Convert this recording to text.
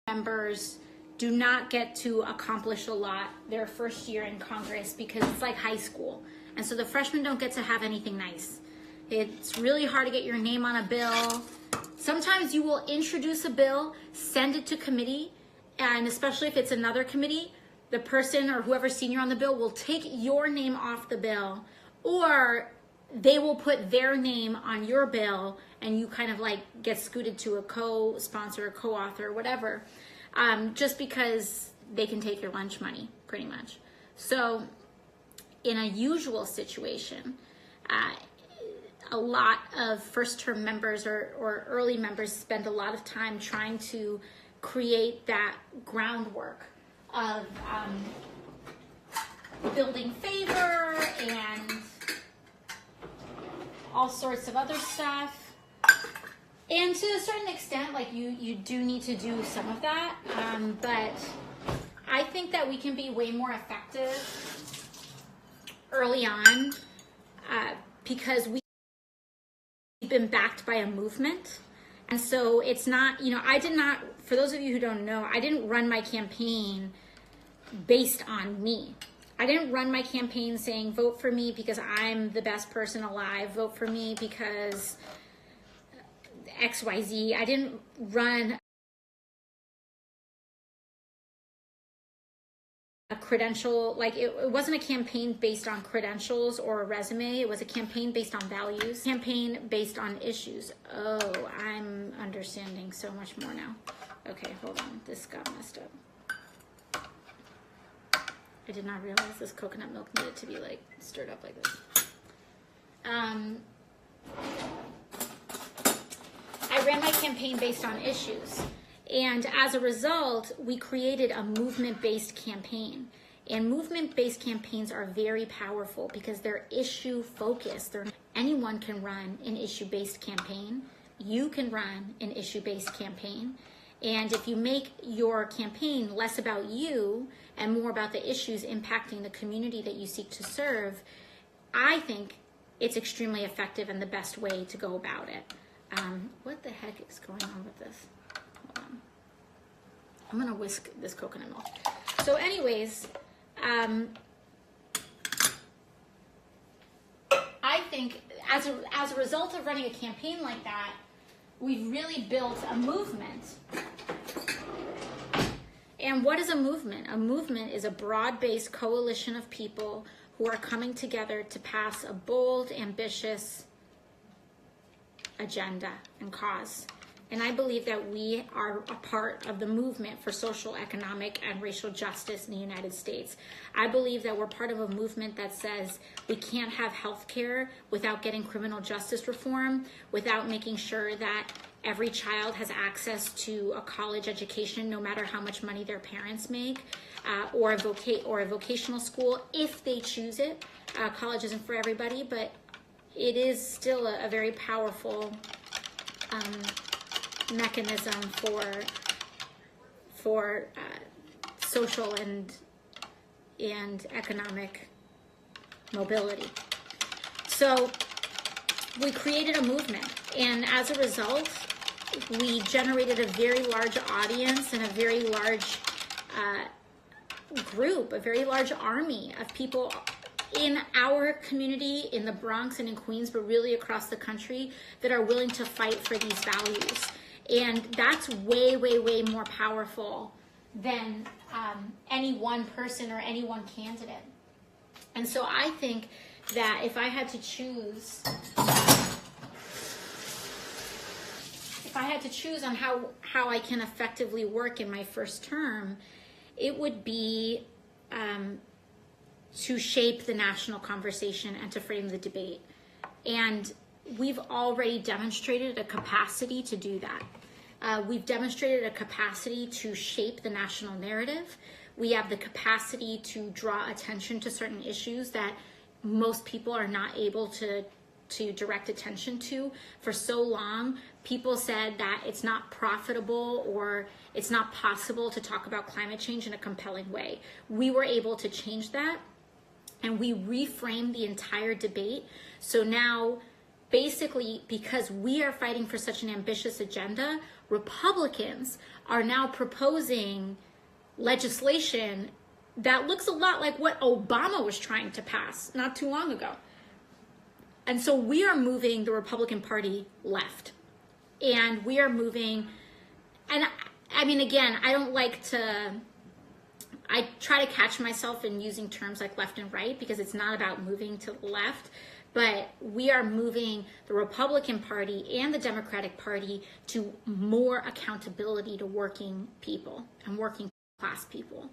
members do not get to accomplish a lot their first year in Congress because it's like high school. And so the freshmen don't get to have anything nice. It's really hard to get your name on a bill. Sometimes you will introduce a bill, send it to committee, and especially if it's another committee, the person or whoever's senior on the bill will take your name off the bill, or they will put their name on your bill and you kind of like get scooted to a co-sponsor, a co-author, whatever, just because they can take your lunch money, pretty much. So in a usual situation, a lot of first-term members or early members spend a lot of time trying to create that groundwork of building favor and all sorts of other stuff. And to a certain extent, like you do need to do some of that, but I think that we can be way more effective early on because we've been backed by a movement. And so it's not, I did not, for those of you who don't know, I didn't run my campaign based on me. I didn't run my campaign saying, vote for me because I'm the best person alive, vote for me because XYZ. I didn't run a credential, like it wasn't a campaign based on credentials or a resume. It was a campaign based on values, campaign based on issues. Oh, I'm understanding so much more now. Okay, hold on, this got messed up. I did not realize this coconut milk needed to be like stirred up like this. I ran my campaign based on issues. And as a result, we created a movement-based campaign. And movement-based campaigns are very powerful because they're issue-focused. Anyone can run an issue-based campaign. You can run an issue-based campaign. And if you make your campaign less about you and more about the issues impacting the community that you seek to serve, I think it's extremely effective and the best way to go about it. What the heck is going on with this? I'm gonna whisk this coconut milk. So anyways, I think as a result of running a campaign like that, we've really built a movement. And what is a movement? A movement is a broad-based coalition of people who are coming together to pass a bold, ambitious agenda and cause. And I believe that we are a part of the movement for social, economic, and racial justice in the United States. I believe that we're part of a movement that says we can't have health care without getting criminal justice reform, without making sure that every child has access to a college education, no matter how much money their parents make, or a vocational school, if they choose it. College isn't for everybody, but it is still a very powerful mechanism for social and economic mobility. So we created a movement, and as a result, we generated a very large audience and a very large group, a very large army of people in our community, in the Bronx and in Queens, but really across the country, that are willing to fight for these values. And that's way, way, way more powerful than any one person or any one candidate. And so I think that if I had to choose, on how I can effectively work in my first term, it would be to shape the national conversation and to frame the debate. And we've already demonstrated a capacity to do that. We've demonstrated a capacity to shape the national narrative. We have the capacity to draw attention to certain issues that most people are not able to direct attention to. For so long, people said that it's not profitable or it's not possible to talk about climate change in a compelling way. We were able to change that, and we reframed the entire debate. So now, basically, because we are fighting for such an ambitious agenda, Republicans are now proposing legislation that looks a lot like what Obama was trying to pass not too long ago. And so we are moving the Republican Party left. And we are moving, and I mean, again, I try to catch myself in using terms like left and right because it's not about moving to the left, but we are moving the Republican Party and the Democratic Party to more accountability to working people and working class people.